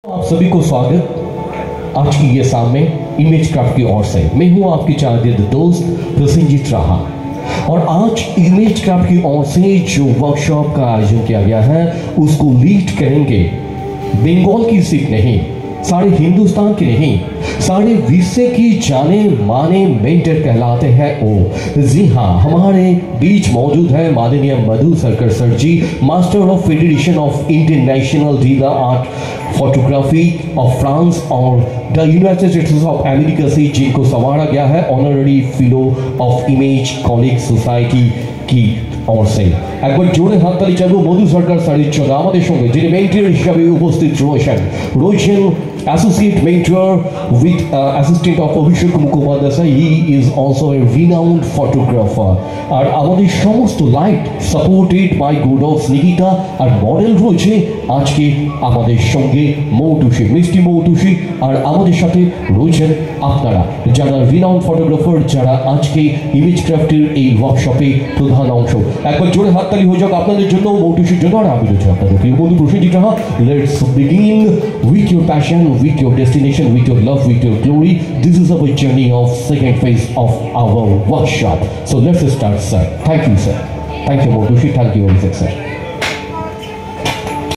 आप सभी को स्वागत आज की ये शाम में इमेज क्राफ्ट की ओर से। मैं हूं आपके चाहते दोस्त प्रोसेंजित राहा और आज इमेज क्राफ्ट की ओर से जो वर्कशॉप का आयोजन किया गया है उसको लीड करेंगे बंगाल की सिर्फ नहीं, सारे हिंदुस्तान की नहीं, सारे विश्व की जाने माने मेंटर कहलाते हैं वो। जी हाँ, हमारे बीच मौजूद है माननीय Madhu Sarkar sir ji, master of federation of international dealer art photography of France और the United States of America से, जिनको संवारा गया है honorary fellow of image colleague society की ओर से। एक बार जोड़े हाथ ताली चालू मधु सरकार साड़ी चौदह हमारे संगे जिन्हें मेंटर हिसाবে उपस्थित রয়েছেন associate mentor with assistant of Abhishek Mukhopadhyay. he is also a renowned photographer আর আমাদের সমস্ত light supported by goods Nikita আর মডেল রয়েছে আজকে আমাদের সঙ্গে মৌটুসি মিষ্টি মৌটুসি আর আমাদের সাথে রয়েছেন আপনারা যারা রিনাউন্ড ফটোগ্রাফার, যারা আজকে ইমেজ ক্রাফটের এই ওয়ার্কশপে প্রধান অংশ। একবার জোরে হাততালি হয়ে যাক আপনাদের জন্য, মৌটুসির জন্য আর আমি রয়েছে আপনাদের প্রিয় বন্ধু Prasenjit Raha. Let's begin with your passion, with your destination, with your love, with your glory. This is our journey of second phase of our workshop. So let's start, sir. Thank you, sir. Thank you, Modushi. Thank you, sir.